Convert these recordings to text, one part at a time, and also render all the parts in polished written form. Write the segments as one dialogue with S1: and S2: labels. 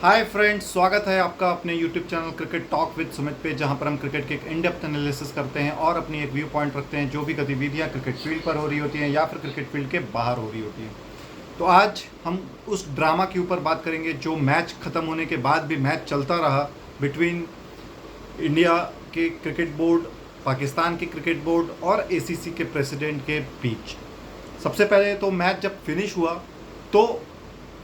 S1: Hi friends, स्वागत है आपका अपने YouTube channel cricket talk with Sumit पे, जहां पर हम क्रिकेट के एक इन डेप्थ एनालिसिस करते हैं और अपनी एक व्यू पॉइंट रखते हैं जो भी गतिविधियां क्रिकेट फील्ड पर हो रही होती हैं या फिर क्रिकेट फील्ड के बाहर हो रही होती हैं। तो आज हम उस ड्रामा के ऊपर बात करेंगे जो मैच ख़त्म होने के बाद भी मैच चलता रहा बिटवीन इंडिया के क्रिकेट बोर्ड, पाकिस्तान के क्रिकेट बोर्ड और ACC के प्रेसिडेंट के बीच। सबसे पहले तो मैच जब फिनिश हुआ तो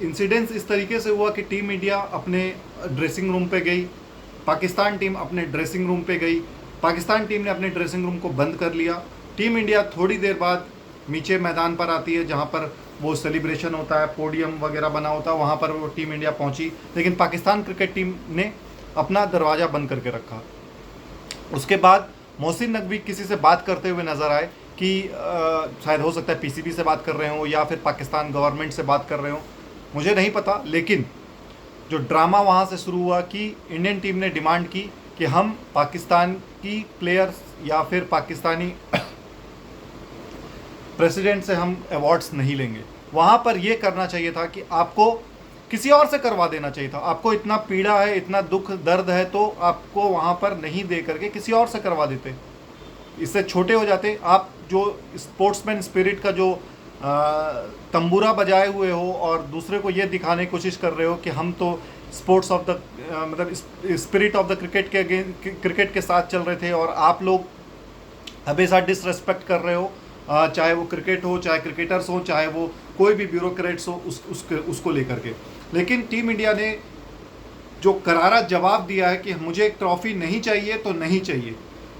S1: इंसिडेंस इस तरीके से हुआ कि टीम इंडिया अपने ड्रेसिंग रूम पे गई, पाकिस्तान टीम अपने ड्रेसिंग रूम पे गई। पाकिस्तान टीम ने अपने ड्रेसिंग रूम को बंद कर लिया। टीम इंडिया थोड़ी देर बाद नीचे मैदान पर आती है जहां पर वो सेलिब्रेशन होता है, पोडियम वगैरह बना होता है, वहां पर वो टीम इंडिया पहुंची। लेकिन पाकिस्तान क्रिकेट टीम ने अपना दरवाज़ा बंद करके रखा। उसके बाद मोहसिन नकवी किसी से बात करते हुए नज़र आए कि शायद हो सकता है PCB से बात कर रहे हो या फिर पाकिस्तान गवर्नमेंट से बात कर रहे हो, मुझे नहीं पता। लेकिन जो ड्रामा वहाँ से शुरू हुआ कि इंडियन टीम ने डिमांड की कि हम पाकिस्तान की प्लेयर्स या फिर पाकिस्तानी प्रेसिडेंट से हम अवार्ड्स नहीं लेंगे। वहाँ पर यह करना चाहिए था कि आपको किसी और से करवा देना चाहिए था। आपको इतना पीड़ा है, इतना दुख दर्द है, तो आपको वहाँ पर नहीं दे करके किसी और से करवा देते, इससे छोटे हो जाते। आप जो स्पोर्ट्समैन स्पिरिट का जो तंबूरा बजाए हुए हो और दूसरे को ये दिखाने की कोशिश कर रहे हो कि हम तो स्पोर्ट्स ऑफ द मतलब स्पिरिट ऑफ द क्रिकेट के साथ चल रहे थे, और आप लोग हमेशा डिसरेस्पेक्ट कर रहे हो, चाहे वो क्रिकेट हो, चाहे क्रिकेटर्स हो, चाहे वो कोई भी ब्यूरोक्रेट्स हो, उसको लेकर के। लेकिन टीम इंडिया ने जो करारा जवाब दिया है कि मुझे एक ट्रॉफी नहीं चाहिए तो नहीं चाहिए,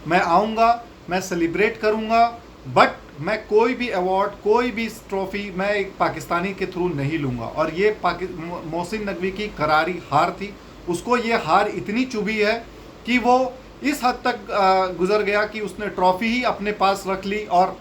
S1: मैं आऊँगा, मैं सेलिब्रेट करूँगा, बट मैं कोई भी अवार्ड, कोई भी ट्रॉफी मैं एक पाकिस्तानी के थ्रू नहीं लूँगा। और ये मोहसिन नकवी की करारी हार थी। उसको ये हार इतनी चुभी है कि वो इस हद तक गुजर गया कि उसने ट्रॉफी ही अपने पास रख ली और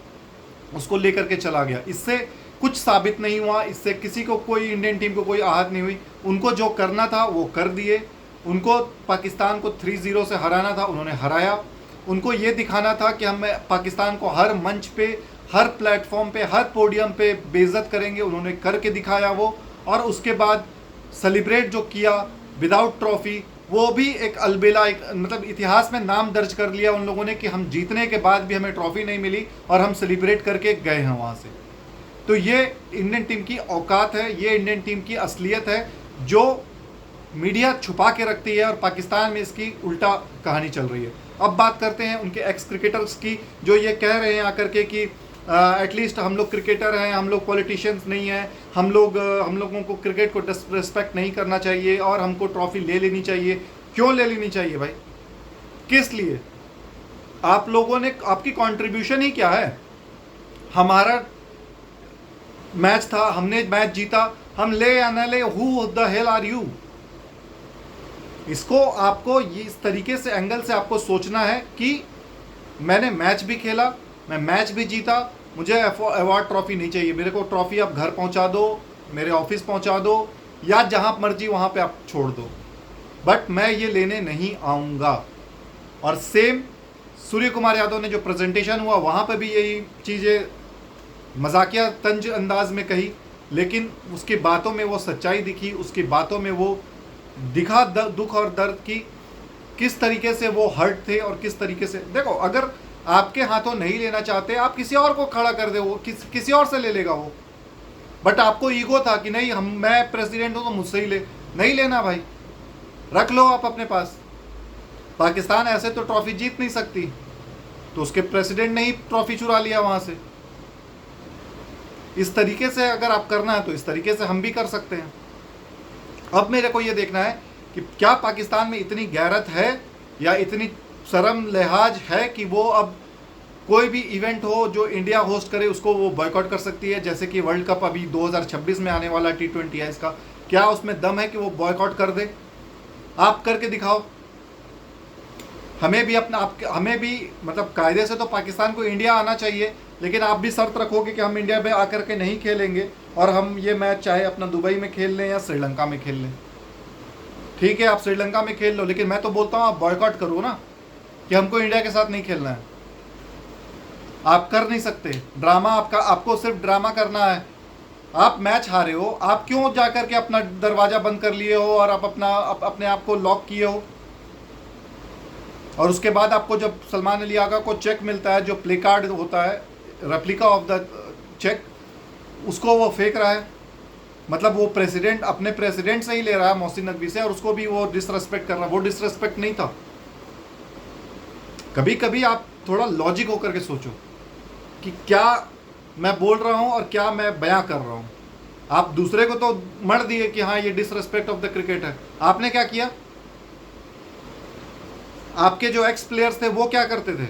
S1: उसको लेकर के चला गया। इससे कुछ साबित नहीं हुआ, इससे किसी को, कोई इंडियन टीम को कोई आहत नहीं हुई। उनको जो करना था वो कर दिए। उनको पाकिस्तान को 3-0 से हराना था, उन्होंने हराया। उनको ये दिखाना था कि हम पाकिस्तान को हर मंच पे, हर प्लेटफॉर्म पे, हर पोडियम पे बेइज्जत करेंगे, उन्होंने करके दिखाया वो। और उसके बाद सेलिब्रेट जो किया विदाउट ट्रॉफी, वो भी एक अलबेला, एक मतलब इतिहास में नाम दर्ज कर लिया उन लोगों ने कि हम जीतने के बाद भी हमें ट्रॉफी नहीं मिली और हम सेलिब्रेट करके गए हैं वहाँ से। तो ये इंडियन टीम की औकात है, ये इंडियन टीम की असलियत है जो मीडिया छुपा के रखती है, और पाकिस्तान में इसकी उल्टा कहानी चल रही है। अब बात करते हैं उनके एक्स क्रिकेटर्स की, जो ये कह रहे हैं आकर के कि एटलीस्ट हम लोग क्रिकेटर हैं, हम लोग पॉलिटिशियंस नहीं हैं, हम लोगों को क्रिकेट को डिसरिस्पेक्ट नहीं करना चाहिए और हमको ट्रॉफी ले लेनी चाहिए। क्यों ले लेनी चाहिए भाई? किस लिए? आप लोगों ने, आपकी कंट्रीब्यूशन ही क्या है? हमारा मैच था, हमने मैच जीता, हम ले या ना ले, who the hell are you? इसको आपको ये इस तरीके से, एंगल से आपको सोचना है कि मैंने मैच भी खेला, मैं मैच भी जीता, मुझे अवार्ड ट्रॉफी नहीं चाहिए। मेरे को ट्रॉफी आप घर पहुंचा दो, मेरे ऑफिस पहुंचा दो, या जहां मर्जी वहां पे आप छोड़ दो, बट मैं ये लेने नहीं आऊँगा। और सेम सूर्य कुमार यादव ने जो प्रेजेंटेशन हुआ वहाँ पे भी यही चीज़ें मजाकिया तंज अंदाज में कही, लेकिन उसकी बातों में वो सच्चाई दिखी, उसकी बातों में वो दिखा दुख और दर्द की किस तरीके से वो हर्ट थे और किस तरीके से। देखो, अगर आपके हाथों नहीं लेना चाहते, आप किसी और को खड़ा कर दे, वो किसी और से ले लेगा वो। बट आपको ईगो था कि नहीं, मैं प्रेसिडेंट हूँ तो मुझसे ही ले। नहीं लेना भाई, रख लो आप अपने पास। पाकिस्तान ऐसे तो ट्रॉफी जीत नहीं सकती, तो उसके प्रेसिडेंट ने ही ट्रॉफी चुरा लिया वहाँ से। इस तरीके से अगर आप करना है तो इस तरीके से हम भी कर सकते हैं। अब मेरे को ये देखना है कि क्या पाकिस्तान में इतनी गैरत है या इतनी शर्म लिहाज है कि वो अब कोई भी इवेंट हो जो इंडिया होस्ट करे उसको वो बॉयकॉट कर सकती है। जैसे कि वर्ल्ड कप अभी 2026 में आने वाला T20 है, इसका क्या उसमें दम है कि वो बॉयकॉट कर दे? आप करके दिखाओ। हमें भी हमें भी मतलब कायदे से तो पाकिस्तान को इंडिया आना चाहिए, लेकिन आप भी शर्त रखोगे कि हम इंडिया में आकर के नहीं खेलेंगे और हम ये मैच चाहे अपना दुबई में खेल लें या श्रीलंका में खेल लें। ठीक है, आप श्रीलंका में खेल लो, लेकिन मैं तो बोलता हूँ आप बॉयकॉट करो ना, कि हमको इंडिया के साथ नहीं खेलना है। आप कर नहीं सकते। ड्रामा आपको सिर्फ ड्रामा करना है। आप मैच हारे हो, आप क्यों जा करके अपना दरवाजा बंद कर लिए हो और आप अपने आप को लॉक किए हो? और उसके बाद आपको जब सलमान अली आगा को चेक मिलता है, जो प्ले कार्ड होता है, रेप्लिका ऑफ द चेक, उसको वो फेंक रहा है। मतलब वो प्रेसिडेंट अपने प्रेसिडेंट से ही ले रहा है, मोहसिन नकवी से, और उसको भी वो डिसरेस्पेक्ट कर रहा है। वो डिसरेस्पेक्ट नहीं था। कभी कभी आप थोड़ा लॉजिक होकर के सोचो कि क्या मैं बोल रहा हूं और क्या मैं बयां कर रहा हूं। आप दूसरे को तो मर दिए कि हाँ ये डिसरेस्पेक्ट ऑफ द क्रिकेट है। आपने क्या किया? आपके जो एक्स प्लेयर्स थे वो क्या करते थे?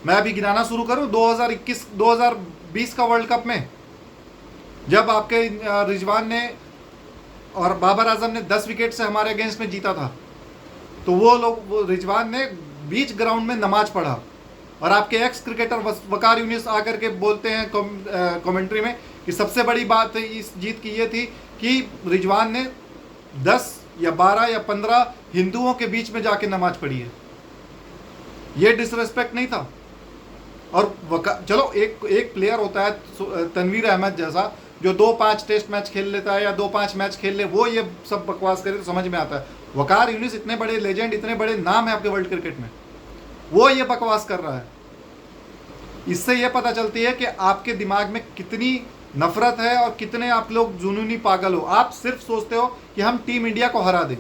S1: मैं अभी गिनाना शुरू करूं, 2021 2020 का वर्ल्ड कप में जब आपके रिजवान ने और बाबर आजम ने 10 विकेट से हमारे अगेंस्ट में जीता था, तो वो रिजवान ने बीच ग्राउंड में नमाज पढ़ा, और आपके एक्स क्रिकेटर वकार यूनिस आकर के बोलते हैं कमेंट्री में कि सबसे बड़ी बात इस जीत की ये थी कि रिजवान ने 10 या 12 या 15 हिंदुओं के बीच में जाके नमाज पढ़ी है। ये डिसरेस्पेक्ट नहीं था? और चलो एक प्लेयर होता है तनवीर अहमद जैसा, जो 2-5 टेस्ट मैच खेल लेता है या 2-5 मैच खेल ले, वो ये सब बकवास करे तो समझ में आता है। वकार यूनिस इतने बड़े लेजेंड, इतने बड़े नाम है आपके वर्ल्ड क्रिकेट में, वो ये बकवास कर रहा है। इससे ये पता चलती है कि आपके दिमाग में कितनी नफरत है और कितने आप लोग जुनूनी पागल हो। आप सिर्फ सोचते हो कि हम टीम इंडिया को हरा दें।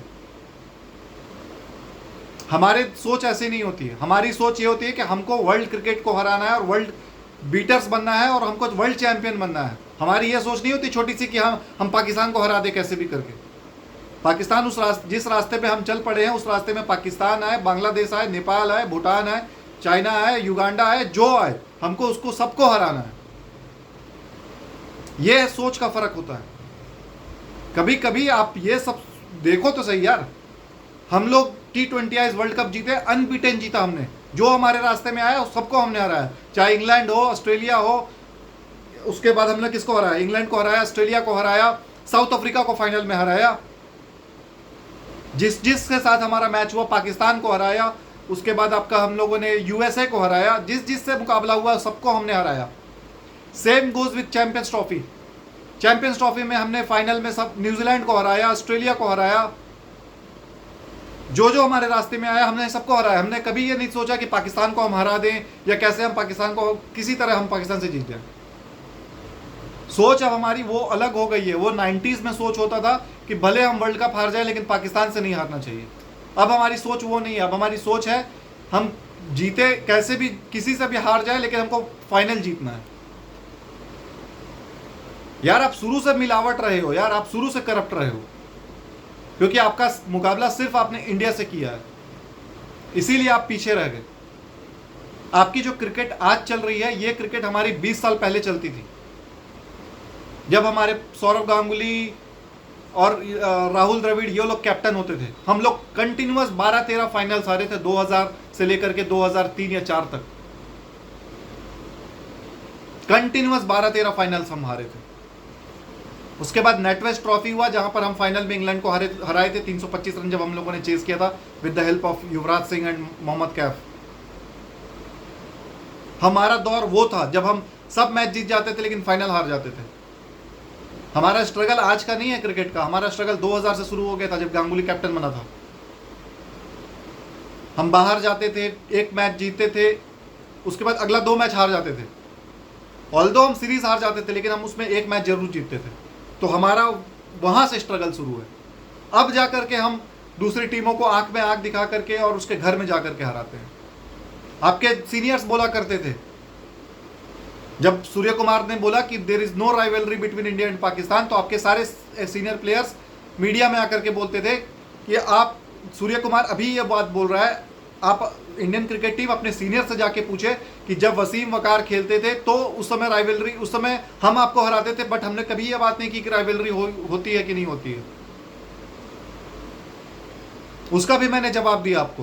S1: हमारी सोच ऐसी नहीं होती है। हमारी सोच ये होती है कि हमको वर्ल्ड क्रिकेट को हराना है और वर्ल्ड बीटर्स बनना है और हमको वर्ल्ड चैंपियन बनना है। हमारी ये सोच नहीं होती छोटी सी कि हम पाकिस्तान को हरा दे कैसे भी करके। पाकिस्तान जिस रास्ते पे हम चल पड़े हैं, उस रास्ते में पाकिस्तान आए, बांग्लादेश आए, नेपाल आए, भूटान आए, चाइना आए, युगांडा आए, जो आए, हमको उसको सबको हराना है। ये सोच का फर्क होता है। कभी कभी आप ये सब देखो तो सही यार, हम लोग T20 वर्ल्ड कप जीते, अनबीटेन जीता हमने। जो हमारे रास्ते में आया सबको हमने हराया, चाहे इंग्लैंड हो, ऑस्ट्रेलिया हो। उसके बाद हमने किसको हराया? इंग्लैंड को हराया, ऑस्ट्रेलिया को हराया, साउथ अफ्रीका को फाइनल में हराया। जिसके साथ हमारा मैच हुआ, पाकिस्तान को हराया। उसके बाद आपका हम लोगों ने USA को हराया। जिससे मुकाबला हुआ सबको हमने हराया। Same goes with champions trophy. Champions trophy में हमने फाइनल में सब न्यूजीलैंड को हराया, ऑस्ट्रेलिया को हराया। जो हमारे रास्ते में आया हमने सबको हराया। हमने कभी ये नहीं सोचा कि पाकिस्तान को हम हरा दें या कैसे हम पाकिस्तान को, किसी तरह हम पाकिस्तान से जीत जाएं। सोच अब हमारी वो अलग हो गई है। वो 90s में सोच होता था कि भले हम वर्ल्ड कप हार जाए लेकिन पाकिस्तान से नहीं हारना चाहिए। अब हमारी सोच वो नहीं है। अब हमारी सोच है हम जीते कैसे भी, किसी से भी हार जाए लेकिन हमको फाइनल जीतना है। यार आप शुरू से मिलावट रहे हो, यार आप शुरू से करप्ट रहे हो, क्योंकि आपका मुकाबला सिर्फ आपने इंडिया से किया है, इसीलिए आप पीछे रह गए। आपकी जो क्रिकेट आज चल रही है, ये क्रिकेट हमारी 20 साल पहले चलती थी, जब हमारे सौरव गांगुली और राहुल द्रविड़ ये लोग कैप्टन होते थे। हम लोग कंटिन्यूअस 12-13 फाइनल्स हारे थे 2000 से लेकर के 2003 या 4 तक। कंटिन्यूअस 12-13 फाइनल्स हम हारे थे। उसके बाद नेटवेस्ट ट्रॉफी हुआ, जहां पर हम फाइनल में इंग्लैंड को हराए थे 325 रन, जब हम लोगों ने चेस किया था with the help of Yuvraj Singh and Mohammad Kaif. हमारा दौर वो था जब हम सब मैच जीत जाते थे लेकिन फाइनल हार जाते थे। हमारा स्ट्रगल आज का नहीं है क्रिकेट का। हमारा स्ट्रगल 2000 से शुरू हो गया था, जब गांगुली कैप्टन बना था। हम बाहर जाते थे, एक मैच जीतते थे, उसके बाद अगला 2 मैच हार जाते थे। ऑल्दो हम सीरीज हार जाते थे लेकिन हम उसमें एक मैच जरूर जीतते थे। तो हमारा वहां से स्ट्रगल शुरू है। अब जाकर के हम दूसरी टीमों को आंख में आंख दिखा करके और उसके घर में जाकर के हराते हैं। आपके सीनियर्स बोला करते थे, जब सूर्य कुमार ने बोला कि there is no rivalry between India and Pakistan, तो आपके सारे सीनियर प्लेयर्स मीडिया में आकर के बोलते थे कि आप, सूर्य कुमार अभी ये बात बोल रहा है, आप इंडियन क्रिकेट टीम अपने सीनियर से जाके पूछे कि जब वसीम वकार खेलते थे तो उस समय राइवलरी, उस समय हम आपको हराते थे, बट हमने कभी ये बात नहीं की कि राइवलरी होती है कि नहीं होती है। उसका भी मैंने जवाब दिया आपको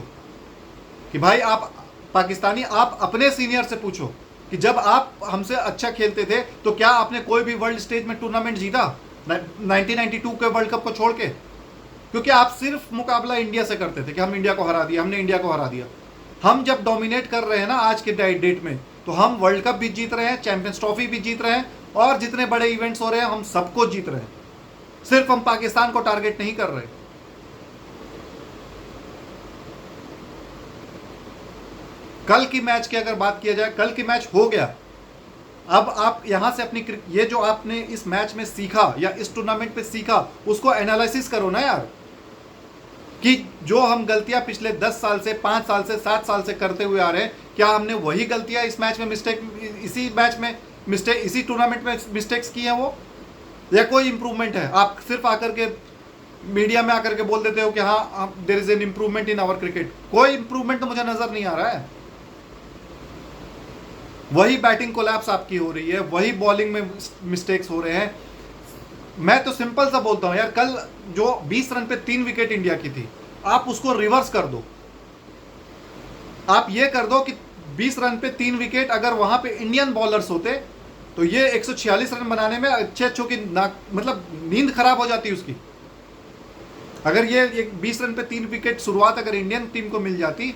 S1: कि भाई आप पाकिस्तानी, आप अपने सीनियर से पूछो कि जब आप हमसे अच्छा खेलते थे तो क्या आपने कोई भी वर्ल्ड स्टेज में टूर्नामेंट जीता 1992 के वर्ल्ड कप को छोड़ के? क्योंकि आप सिर्फ मुकाबला इंडिया से करते थे कि हम इंडिया को हरा दिया, हमने इंडिया को हरा दिया। हम जब डोमिनेट कर रहे हैं ना आज के डेट में, तो हम वर्ल्ड कप भी जीत रहे हैं, चैंपियंस ट्रॉफी भी जीत रहे हैं, और जितने बड़े इवेंट्स हो रहे हैं हम सबको जीत रहे हैं, सिर्फ हम पाकिस्तान को टारगेट नहीं कर रहे। कल की मैच की अगर बात किया जाए, कल की मैच हो गया, अब आप यहां से अपनी ये जो आपने इस मैच में सीखा या इस टूर्नामेंट पे सीखा उसको एनालिसिस करो ना यार, कि जो हम गलतियां पिछले 10 साल से, 5 साल से, 7 साल से करते हुए आ रहे हैं, क्या हमने वही गलतियां इस मैच में इसी मैच में मिस्टेक, इसी टूर्नामेंट में मिस्टेक्स की हैं वो, या कोई इंप्रूवमेंट है? आप सिर्फ आकर के मीडिया में आकर के बोल देते हो कि हाँ there is an improvement in our cricket. कोई इंप्रूवमेंट तो मुझे नजर नहीं आ रहा है। वही बैटिंग कोलैप्स आपकी हो रही है, वही बॉलिंग में मिस्टेक्स हो रहे हैं। मैं तो सिंपल सा बोलता हूं यार, कल जो 20 रन पे 3 विकेट इंडिया की थी, आप उसको रिवर्स कर दो। आप ये कर दो कि 20 रन पे 3 विकेट अगर वहां पे इंडियन बॉलर्स होते तो ये 146 रन बनाने में अच्छे अच्छों की मतलब नींद खराब हो जाती उसकी। अगर ये 20 रन पे 3 विकेट शुरुआत अगर इंडियन टीम को मिल जाती,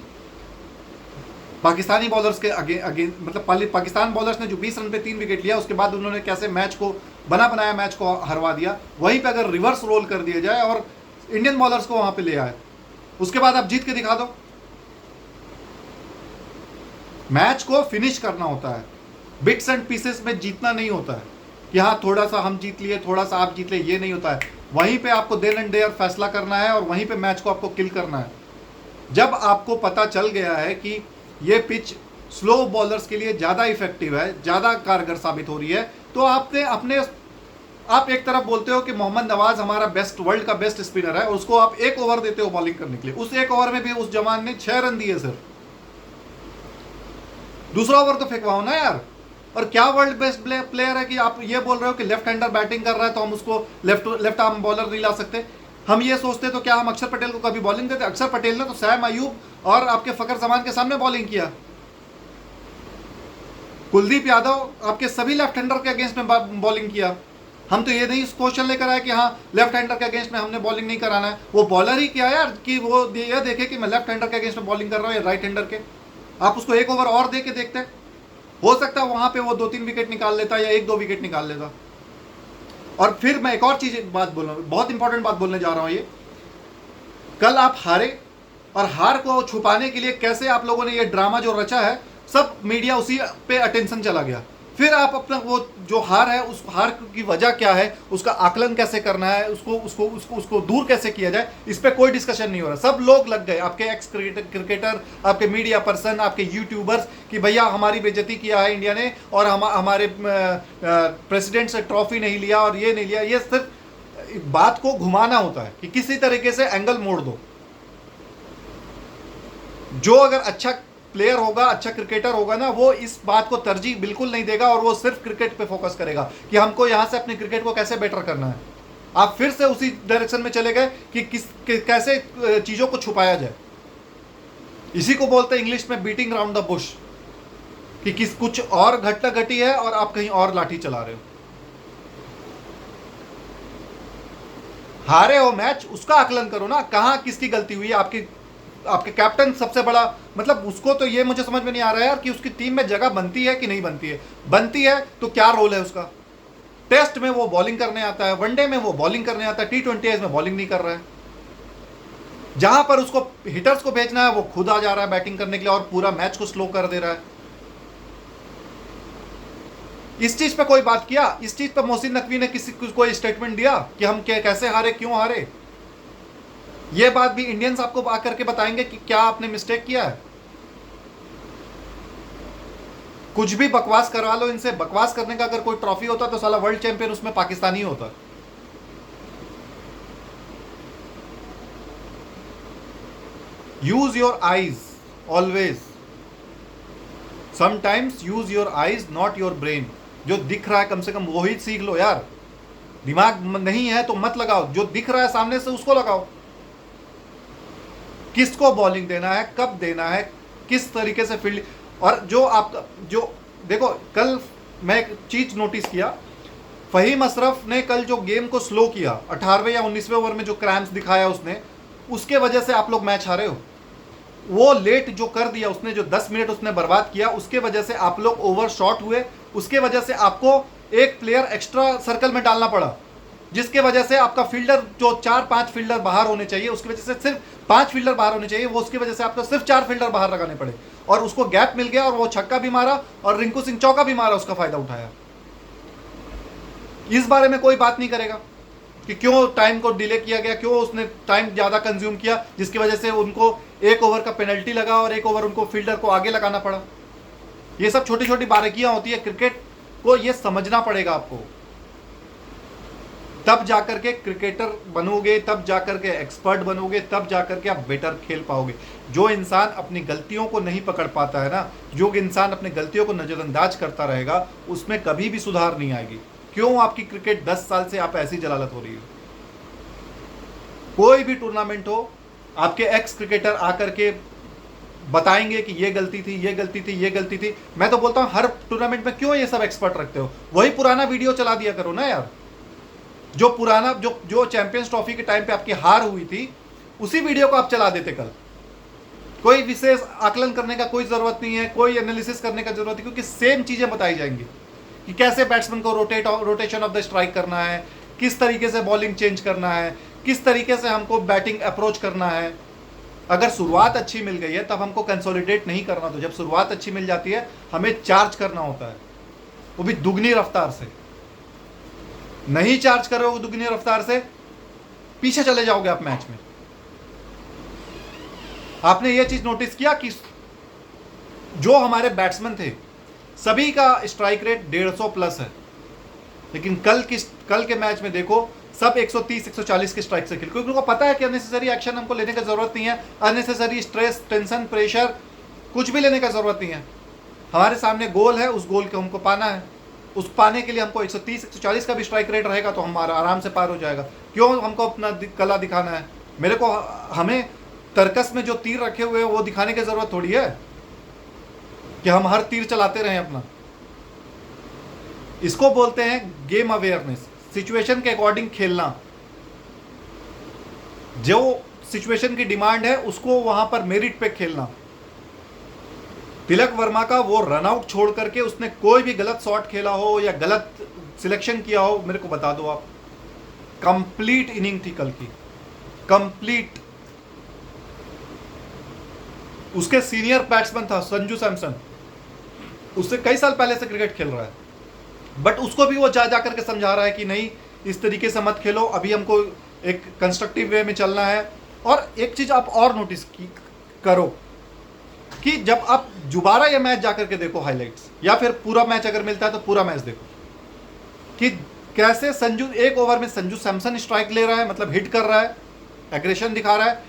S1: पाकिस्तानी बॉलर्स के अगे मतलब पाकिस्तान बॉलर्स ने जो 20 रन पे 3 विकेट लिया, उसके बाद उन्होंने कैसे मैच को बनाया मैच को हरवा दिया, वहीं पे अगर रिवर्स रोल कर दिया जाए और इंडियन बॉलर्स को वहां पे ले आए, उसके बाद आप जीत के दिखा दो। मैच को फिनिश करना होता है, बिट्स एंड पीसेस में जीतना नहीं होता है कि हाँ थोड़ा सा हम जीत लिए, थोड़ा सा आप जीत लिए, ये नहीं होता है। वहीं पे आपको देन एंड देयर फैसला करना है और वहीं पे मैच को आपको किल करना है। जब आपको पता चल गया है कि ये पिच स्लो बॉलर्स के लिए ज़्यादा इफेक्टिव है, ज़्यादा कारगर साबित हो रही है, तो आपने अपने आप एक तरफ बोलते हो कि मोहम्मद नवाज हमारा बेस्ट, वर्ल्ड का बेस्ट स्पिनर है, उसको आप 1 ओवर देते हो बॉलिंग करने के लिए। उस 1 ओवर में भी उस जवान ने 6 रन दिए सिर्फ, दूसरा ओवर तो फेंकवाओ ना यार। और क्या वर्ल्ड बेस्ट प्लेयर है कि आप ये बोल रहे हो कि लेफ्ट हैंडर बैटिंग कर रहा है तो हम उसको लेफ्ट आर्म बॉलर नहीं ला सकते? हम ये सोचते तो क्या हम अक्षर पटेल को कभी बॉलिंग देते? अक्षर पटेल ने तो सैम अयूब और आपके फकर जमान के सामने बॉलिंग किया। कुलदीप यादव आपके सभी लेफ्ट हैंडर के अगेंस्ट में बॉलिंग किया। हम तो ये नहीं क्वेश्चन लेकर आए कि हाँ लेफ्ट हैंडर के अगेंस्ट में हमने बॉलिंग नहीं कराना है। वो बॉलर ही क्या यार कि वो ये देखे कि मैं लेफ्ट हैंडर के अगेंस्ट में बॉलिंग कर रहा हूँ या राइट हैंडर के। आप उसको 1 ओवर और दे के देखते, हो सकता है वहां पे वो 2-3 विकेट निकाल लेता या 1-2 विकेट निकाल लेता। और फिर मैं एक और बात बोल रहा हूँ, बहुत इंपॉर्टेंट बात बोलने जा रहा हूँ। ये कल आप हारे और हार को छुपाने के लिए कैसे आप लोगों ने ये ड्रामा जो रचा है, सब मीडिया उसी पे अटेंशन चला गया। फिर आप अपना वो जो हार है, उस हार की वजह क्या है, उसका आकलन कैसे करना है, उसको दूर कैसे किया जाए, इस पे कोई डिस्कशन नहीं हो रहा। सब लोग लग गए, आपके एक्स क्रिकेटर, आपके मीडिया पर्सन, आपके यूट्यूबर्स, कि भैया हमारी बेइज्जती किया है इंडिया ने और हमारे प्रेसिडेंट से ट्रॉफी नहीं लिया और ये नहीं लिया। ये सिर्फ बात को घुमाना होता है कि किसी तरीके से एंगल मोड़ दो। जो अगर अच्छा प्लेयर होगा, अच्छा क्रिकेटर होगा ना, वो इस बात को तरजीह बिल्कुल नहीं देगा और वो सिर्फ क्रिकेट पे फोकस करेगा कि हमको यहां से अपने क्रिकेट को कैसे बेटर करना है। आप फिर से उसी डायरेक्शन में चले गए कि कैसे चीजों को छुपाया जाए। इसी को बोलते हैं इंग्लिश में बीटिंग राउंड द बुश, कि कुछ और घटना घटी है और आप कहीं और लाठी चला रहे हो। हारे हो मैच, उसका आकलन करो ना, कहां किसकी गलती हुई है। आपके कैप्टन सबसे बड़ा, मतलब उसको तो ये मुझे समझ में नहीं आ रहा है यार कि उसकी टीम में जगह बनती है कि नहीं बनती है। बनती है तो क्या रोल है उसका? टेस्ट में वो बॉलिंग करने आता है, वनडे में वो बॉलिंग करने आता है, T20 में बॉलिंग नहीं कर रहा है। जहां पर उसको हिटर्स को भेजना है वो खुद आ जा रहा है बैटिंग करने के लिए और पूरा मैच को स्लो कर दे रहा है। इस चीज पे कोई बात किया? इस चीज पे मोहसिन नकवी ने किसी कोई स्टेटमेंट दिया कि हम कैसे हारे, क्यों हारे? ये बात भी इंडियंस आपको आकर के बताएंगे कि क्या आपने मिस्टेक किया है। कुछ भी बकवास करवा लो इनसे। बकवास करने का अगर कोई ट्रॉफी होता तो साला वर्ल्ड चैंपियन उसमें पाकिस्तानी होता। Use your eyes always, sometimes use your eyes not your brain. जो दिख रहा है कम से कम वही सीख लो यार। दिमाग नहीं है तो मत लगाओ, जो दिख रहा है सामने से उसको लगाओ। किसको बॉलिंग देना है, कब देना है, किस तरीके से फील्ड। और जो देखो, कल मैं एक चीज नोटिस किया, फहीम अशरफ ने कल जो गेम को स्लो किया, 18वें या 19वें ओवर में जो क्रैम्प्स दिखाया उसने, उसके वजह से आप लोग मैच हारे हो। वो लेट जो कर दिया उसने, जो 10 मिनट उसने बर्बाद किया, उसके वजह से आप लोग ओवर शॉट हुए। उसके वजह से आपको एक प्लेयर एक्स्ट्रा सर्कल में डालना पड़ा, जिसके वजह से आपका फील्डर जो 4-5 फील्डर बाहर होने चाहिए उसकी वजह से सिर्फ 5 फील्डर बाहर होने चाहिए, वो उसकी वजह से आपको सिर्फ 4 फील्डर बाहर लगाने पड़े, और उसको गैप मिल गया और वो छक्का भी मारा और रिंकू सिंह चौका भी मारा, उसका फायदा उठाया। इस बारे में कोई बात नहीं करेगा कि क्यों टाइम को डिले किया गया, क्यों उसने टाइम ज्यादा कंज्यूम किया, जिसकी वजह से उनको 1 ओवर का पेनल्टी लगा और 1 ओवर उनको फील्डर को आगे लगाना पड़ा। ये सब छोटी छोटी बारीकियां होती है, क्रिकेट को ये समझना पड़ेगा आपको, तब जाकर के क्रिकेटर बनोगे, तब जाकर के एक्सपर्ट बनोगे, तब जाकर के आप बेटर खेल पाओगे। जो इंसान अपनी गलतियों को नहीं पकड़ पाता है ना, जो इंसान अपनी गलतियों को नजरअंदाज करता रहेगा, उसमें कभी भी सुधार नहीं आएगी। क्यों आपकी क्रिकेट 10 साल से आप ऐसी जलालत हो रही है? कोई भी टूर्नामेंट हो, आपके एक्स क्रिकेटर आकर के बताएंगे कि ये गलती थी, ये गलती थी, ये गलती थी। मैं तो बोलता हूं हर टूर्नामेंट में क्यों ये सब एक्सपर्ट रखते हो? वही पुराना वीडियो चला दिया करो ना यार, जो पुराना जो चैंपियंस ट्रॉफी के टाइम पे आपकी हार हुई थी, उसी वीडियो को आप चला देते कल। कोई विशेष आकलन करने का कोई जरूरत नहीं है, कोई एनालिसिस करने का जरूरत नहीं, क्योंकि सेम चीजें बताई जाएंगी कि कैसे बैट्समैन को रोटेशन ऑफ द स्ट्राइक करना है, किस तरीके से बॉलिंग चेंज करना है, किस तरीके से हमको बैटिंग अप्रोच करना है। अगर शुरुआत अच्छी मिल गई है तब हमको कंसोलिडेट नहीं करना, तो जब शुरुआत अच्छी मिल जाती है हमें चार्ज करना होता है, वो भी दुगनी रफ्तार से। नहीं चार्ज करोगे दुगनी रफ्तार से, पीछे चले जाओगे आप मैच में। आपने ये चीज नोटिस किया कि जो हमारे बैट्समैन थे सभी का स्ट्राइक रेट 150 प्लस है, लेकिन कल के मैच में देखो सब 130-140 के स्ट्राइक से खेल, क्योंकि उनको पता है कि अननेसेसरी एक्शन हमको लेने का जरूरत नहीं है, अननेसेसरी स्ट्रेस, टेंशन, प्रेशर कुछ भी लेने का जरूरत नहीं है। हमारे सामने गोल है, उस गोल को हमको पाना है, उस पाने के लिए हमको 130-140 का भी स्ट्राइक रेट रहेगा तो हमारा आराम से पार हो जाएगा। क्यों हमको अपना कला दिखाना है? मेरे को हमें तर्कस में जो तीर रखे हुए हैं वो दिखाने की जरूरत थोड़ी है कि हम हर तीर चलाते रहें अपना। इसको बोलते हैं गेम अवेयरनेस, सिचुएशन के अकॉर्डिंग खेलना। जो सिचुएशन की डिमांड है उसको वहां पर मेरिट पे खेलना। तिलक वर्मा का वो रनआउट छोड़ करके उसने कोई भी गलत शॉट खेला हो या गलत सिलेक्शन किया हो, मेरे को बता दो आप। कंप्लीट इनिंग थी कल की, कंप्लीट। उसके सीनियर बैट्समैन था संजू सैमसन, उससे कई साल पहले से क्रिकेट खेल रहा है, बट उसको भी वो जा करके समझा रहा है कि नहीं इस तरीके से मत खेलो, अभी हमको एक कंस्ट्रक्टिव वे में चलना है। और एक चीज आप और नोटिस करो कि जब आप दोबारा ये मैच जाकर के देखो हाइलाइट्स, या फिर पूरा मैच अगर मिलता है तो पूरा मैच देखो कि कैसे एक ओवर में संजू सैमसन स्ट्राइक ले रहा है, मतलब हिट कर रहा है, एग्रेशन दिखा रहा है।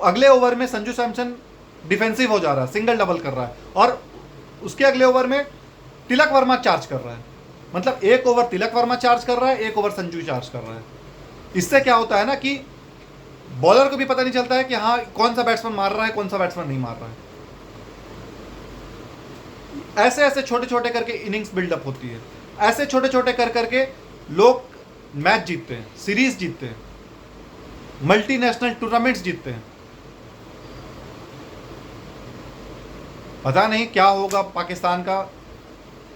S1: अगले ओवर में संजू सैमसन डिफेंसिव हो जा रहा है, सिंगल डबल कर रहा है, और उसके अगले ओवर में तिलक वर्मा चार्ज कर रहा है। मतलब एक ओवर तिलक वर्मा चार्ज कर रहा है, एक ओवर संजू चार्ज कर रहा है। इससे क्या होता है ना कि बॉलर को भी पता नहीं चलता है कि हाँ कौन सा बैट्समैन मार रहा है, कौन सा बैट्समैन नहीं मार रहा है। ऐसे ऐसे छोटे छोटे करके इनिंग्स बिल्डअप होती है, ऐसे छोटे छोटे कर करके लोग मैच जीतते हैं, सीरीज जीतते हैं, मल्टीनेशनल टूर्नामेंट्स जीतते हैं। पता नहीं क्या होगा पाकिस्तान का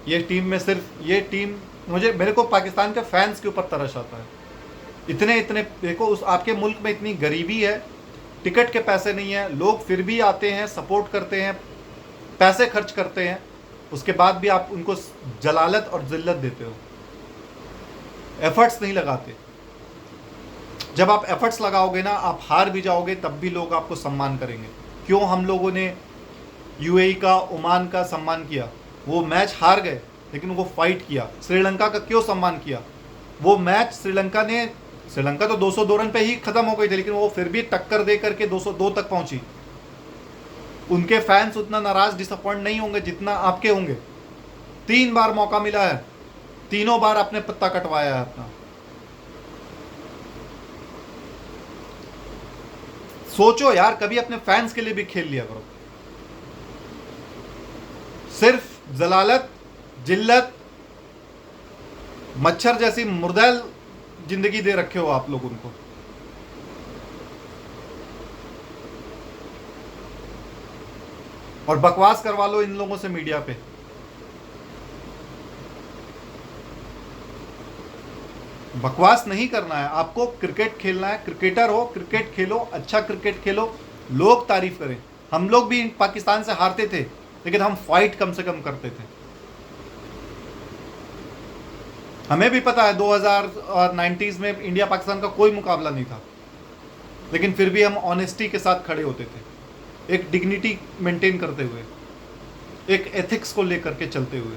S1: ये टीम में। सिर्फ ये टीम मेरे को पाकिस्तान के फैंस के ऊपर तरस आता है। इतने देखो उस आपके मुल्क में इतनी गरीबी है, टिकट के पैसे नहीं है, लोग फिर भी आते हैं, सपोर्ट करते हैं, पैसे खर्च करते हैं, उसके बाद भी आप उनको जलालत और जिल्लत देते हो, एफर्ट्स नहीं लगाते। जब आप एफर्ट्स लगाओगे ना, आप हार भी जाओगे तब भी लोग आपको सम्मान करेंगे। क्यों हम लोगों ने यूएई का, ओमान का सम्मान किया? वो मैच हार गए लेकिन वो फाइट किया। श्रीलंका का क्यों सम्मान किया? वो मैच श्रीलंका तो 202 रन पे ही खत्म हो गई थी, लेकिन वो फिर भी टक्कर दे करके 202 तक पहुंची। उनके फैंस उतना नाराज, डिसअपॉइंट नहीं होंगे जितना आपके होंगे। 3 बार मौका मिला है, तीनों बार आपने पत्ता कटवाया है अपना। सोचो यार, कभी अपने फैंस के लिए भी खेल लिया करो। सिर्फ जलालत, जिल्लत, मच्छर जैसी मुर्दैल जिंदगी दे रखे हो आप लोग उनको। और बकवास करवा लो इन लोगों से मीडिया पे। बकवास नहीं करना है, आपको क्रिकेट खेलना है, क्रिकेटर हो, क्रिकेट खेलो, अच्छा क्रिकेट खेलो, लोग तारीफ करें। हम लोग भी पाकिस्तान से हारते थे, लेकिन हम फाइट कम से कम करते थे। हमें भी पता है 2000 और 90s में इंडिया पाकिस्तान का कोई मुकाबला नहीं था, लेकिन फिर भी हम ऑनेस्टी के साथ खड़े होते थे, एक डिग्निटी मेंटेन करते हुए, एक एथिक्स को लेकर के चलते हुए।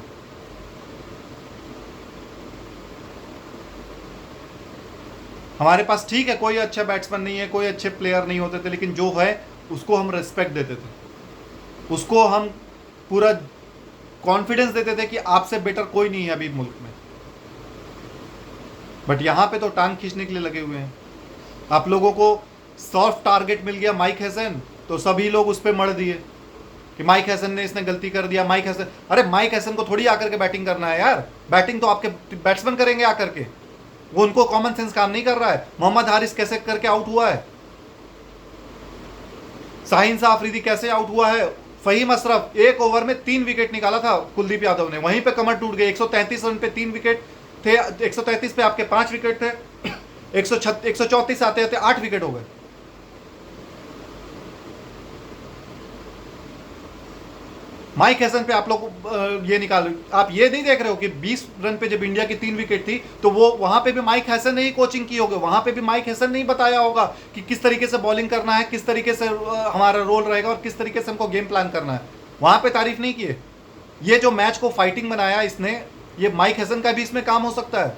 S1: हमारे पास ठीक है कोई अच्छा बैट्समैन नहीं है, कोई अच्छे प्लेयर नहीं होते थे, लेकिन जो है उसको हम रिस्पेक्ट देते थे, उसको हम पूरा कॉन्फिडेंस देते थे कि आपसे बेटर कोई नहीं है अभी मुल्क में। बट यहाँ पे तो टांग खींचने के लिए लगे हुए हैं। आप लोगों को सॉफ्ट टारगेट मिल गया माइक हैसन, तो सभी लोग उस पर मर दिए कि माइक हैसन ने इसने गलती कर दिया, माइक हैसन। अरे माइक हैसन को थोड़ी आकर के बैटिंग करना है यार, बैटिंग तो आपके बैट्समैन करेंगे आकर के, वो उनको कॉमन सेंस काम नहीं कर रहा है। मोहम्मद हारिस कैसे करके आउट हुआ है, शाहीन शाह अफरीदी कैसे आउट हुआ है, फहीम अशरफ एक ओवर में 3 विकेट निकाला था कुलदीप यादव ने, वहीं पे कमर टूट गई। 133 रन पे 3 विकेट थे, 133 पे आपके 5 विकेट थे, 134 आते आते 8 विकेट हो गए। माइक हैसन पे आप लोग ये निकाल, आप ये नहीं देख रहे हो कि 20 रन पे जब इंडिया की 3 विकेट थी तो वो वहां पे भी माइक हैसन ने ही कोचिंग की होगी, वहां पे भी माइक हैसन ने ही बताया होगा कि किस तरीके से बॉलिंग करना है, किस तरीके से हमारा रोल रहेगा और किस तरीके से हमको गेम प्लान करना है। वहां पे तारीफ नहीं किए। ये जो मैच को फाइटिंग बनाया इसने, ये माइक हैसन का भी इसमें काम हो सकता है।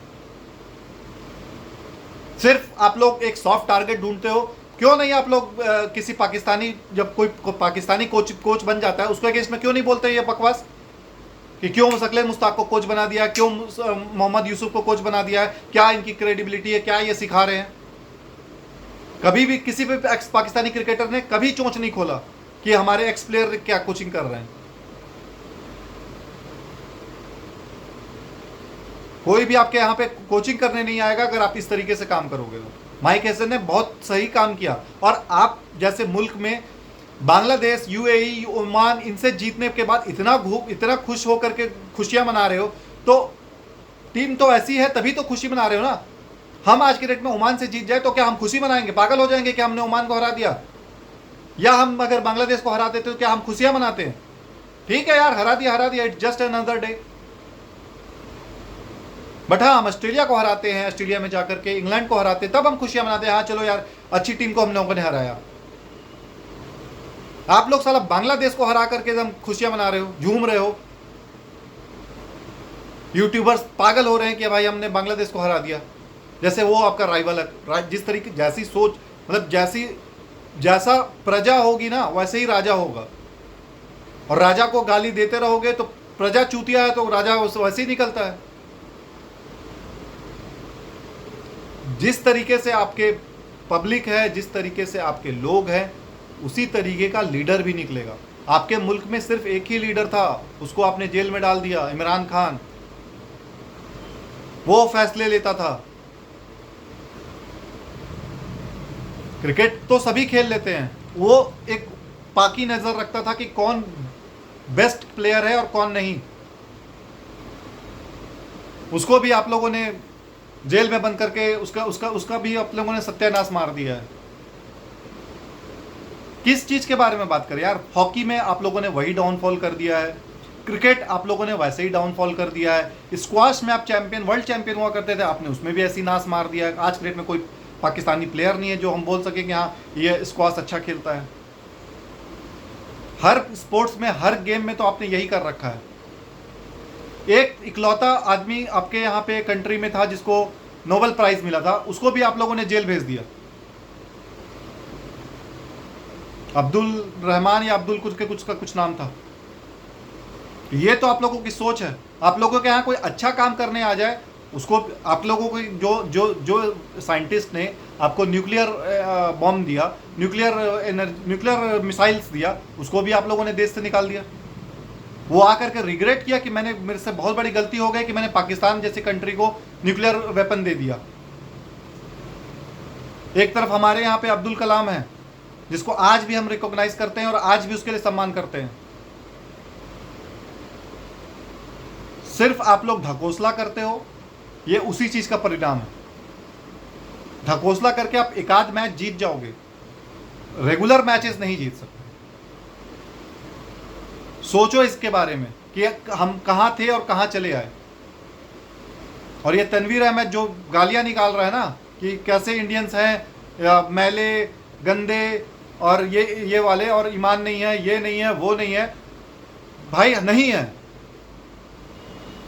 S1: सिर्फ आप लोग एक सॉफ्ट टारगेट ढूंढते हो। क्यों नहीं आप लोग किसी पाकिस्तानी, जब कोई पाकिस्तानी कोच बन जाता है उसके अगेंस्ट में क्यों नहीं बोलते ये बकवास कि क्यों शकील मुश्ताक को कोच बना दिया, क्यों मोहम्मद यूसुफ को कोच बना दिया है, क्या इनकी क्रेडिबिलिटी है, क्या ये सिखा रहे हैं। कभी भी किसी भी एक्स पाकिस्तानी क्रिकेटर ने कभी चोंच नहीं खोला कि हमारे एक्स प्लेयर क्या कोचिंग कर रहे हैं। कोई भी आपके यहाँ पे कोचिंग करने नहीं आएगा अगर आप इस तरीके से काम करोगे तो। माइक हैसन ने बहुत सही काम किया, और आप जैसे मुल्क में बांग्लादेश, यूएई, ओमान, इनसे जीतने के बाद इतना खुश होकर के खुशियां मना रहे हो, तो टीम तो ऐसी है तभी तो खुशी मना रहे हो ना। हम आज के डेट में ओमान से जीत जाए तो क्या हम खुशी मनाएंगे? पागल हो जाएंगे कि हमने ओमान को हरा दिया। या हम अगर बांग्लादेश को हरा देते तो क्या हम खुशियां मनाते हैं? ठीक है यार, हरा दिया, it's just another day. But हाँ, हम ऑस्ट्रेलिया को हराते हैं, ऑस्ट्रेलिया में जाकर के इंग्लैंड को हराते हैं, तब हम खुशियां मनाते हैं, हाँ चलो यार अच्छी टीम को हम लोगों ने हराया। आप लोग साला बांग्लादेश को हरा करके एकदम खुशियां मना रहे हो, झूम रहे हो। यूट्यूबर्स पागल हो रहे हैं कि भाई हमने बांग्लादेश को हरा दिया, जैसे वो आपका राइवल है। जिस तरीके, जैसी सोच, मतलब जैसा प्रजा होगी ना वैसे ही राजा होगा। और राजा को गाली देते रहोगे तो प्रजा चूतिया है तो राजा वैसे ही निकलता है। जिस तरीके से आपके पब्लिक है, जिस तरीके से आपके लोग हैं, उसी तरीके का लीडर भी निकलेगा। आपके मुल्क में सिर्फ एक ही लीडर था, उसको आपने जेल में डाल दिया, इमरान खान। वो फैसले लेता था। क्रिकेट तो सभी खेल लेते हैं, वो एक पाकी नजर रखता था कि कौन बेस्ट प्लेयर है और कौन नहीं। उसको भी आप लोगों ने जेल में बंद करके उसका भी आप लोगों ने सत्यानाश मार दिया है। किस चीज के बारे में बात करें यार? हॉकी में आप लोगों ने वही डाउनफॉल कर दिया है, क्रिकेट आप लोगों ने वैसे ही डाउनफॉल कर दिया है। स्क्वाश में आप वर्ल्ड चैंपियन हुआ करते थे, आपने उसमें भी ऐसी नाश मार दिया है। आज के डेट में कोई पाकिस्तानी प्लेयर नहीं है जो हम बोल सके कि हाँ ये स्क्वाश अच्छा खेलता है। हर स्पोर्ट्स में, हर गेम में तो आपने यही कर रखा है। एक इकलौता आदमी आपके यहाँ पे कंट्री में था जिसको नोबेल प्राइज मिला था, उसको भी आप लोगों ने जेल भेज दिया। अब्दुल रहमान या अब्दुल कुछ नाम था। ये तो आप लोगों की सोच है। आप लोगों के यहाँ कोई अच्छा काम करने आ जाए, उसको आप लोगों को जो साइंटिस्ट ने आपको न्यूक्लियर बॉम्ब दिया, न्यूक्लियर मिसाइल्स दिया, उसको भी आप लोगों ने देश से निकाल दिया। वो आकर के रिग्रेट किया कि मेरे से बहुत बड़ी गलती हो गई कि मैंने पाकिस्तान जैसी कंट्री को न्यूक्लियर वेपन दे दिया। एक तरफ हमारे यहाँ पे अब्दुल कलाम है जिसको आज भी हम रिकॉग्नाइज करते हैं और आज भी उसके लिए सम्मान करते हैं। सिर्फ आप लोग ढकोसला करते हो, ये उसी चीज का परिणाम है। ढकोसला करके आप एक आध मैच जीत जाओगे, रेगुलर मैचेस नहीं जीत सकते। सोचो इसके बारे में कि हम कहां थे और कहां चले आए। और ये तनवीर अहमद जो गालियां निकाल रहा है ना कि कैसे इंडियंस हैं मैले, गंदे, और ये वाले, और ईमान नहीं है, ये नहीं है, वो नहीं है, भाई नहीं है,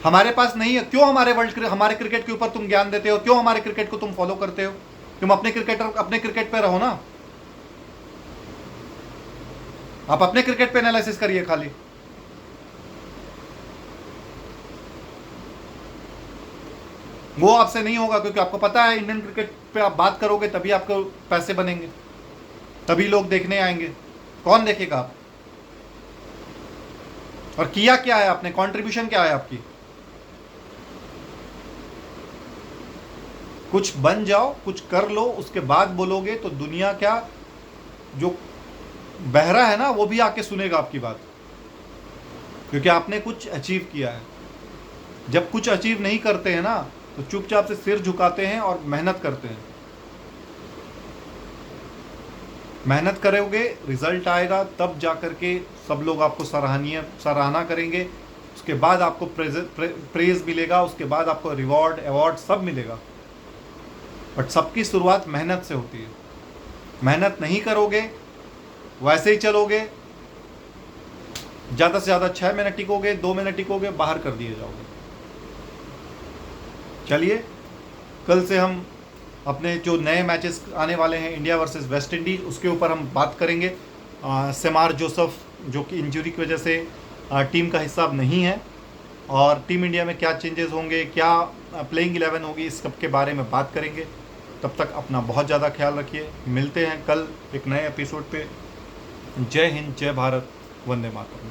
S1: हमारे पास नहीं है। क्यों हमारे क्रिकेट के ऊपर तुम ज्ञान देते हो? क्यों हमारे क्रिकेट को तुम फॉलो करते हो? तुम अपने क्रिकेट पे रहो ना, आप अपने क्रिकेट पे एनालिसिस करिए खाली। वो आपसे नहीं होगा, क्योंकि आपको पता है इंडियन क्रिकेट पे आप बात करोगे तभी आपको पैसे बनेंगे, तभी लोग देखने आएंगे। कौन देखेगा आप? और किया क्या है आपने? कंट्रीब्यूशन क्या है आपकी? कुछ बन जाओ, कुछ कर लो, उसके बाद बोलोगे तो दुनिया क्या, जो बहरा है ना वो भी आके सुनेगा आपकी बात, क्योंकि आपने कुछ अचीव किया है। जब कुछ अचीव नहीं करते हैं ना तो चुपचाप से सिर झुकाते हैं और मेहनत करते हैं। मेहनत करोगे, रिजल्ट आएगा, तब जाकर के सब लोग आपको सराहना करेंगे, उसके बाद आपको प्रेज मिलेगा, उसके बाद आपको रिवॉर्ड, अवार्ड सब मिलेगा। बट सबकी शुरुआत मेहनत से होती है। मेहनत नहीं करोगे, वैसे ही चलोगे, ज़्यादा से ज़्यादा 6 मिनट टिकोगे, 2 मिनट टिकोगे, बाहर कर दिए जाओगे। चलिए, कल से हम अपने जो नए मैचेस आने वाले हैं, इंडिया वर्सेस वेस्ट इंडीज़, उसके ऊपर हम बात करेंगे। सेमार जोसेफ जो कि इंजरी की वजह से टीम का हिस्सा नहीं है, और टीम इंडिया में क्या चेंजेस होंगे, क्या प्लेइंग 11 होगी, इस सब के बारे में बात करेंगे। तब तक अपना बहुत ज़्यादा ख्याल रखिए। मिलते हैं कल एक नए एपिसोड पे। जय हिंद, जय भारत, वंदे मातरम।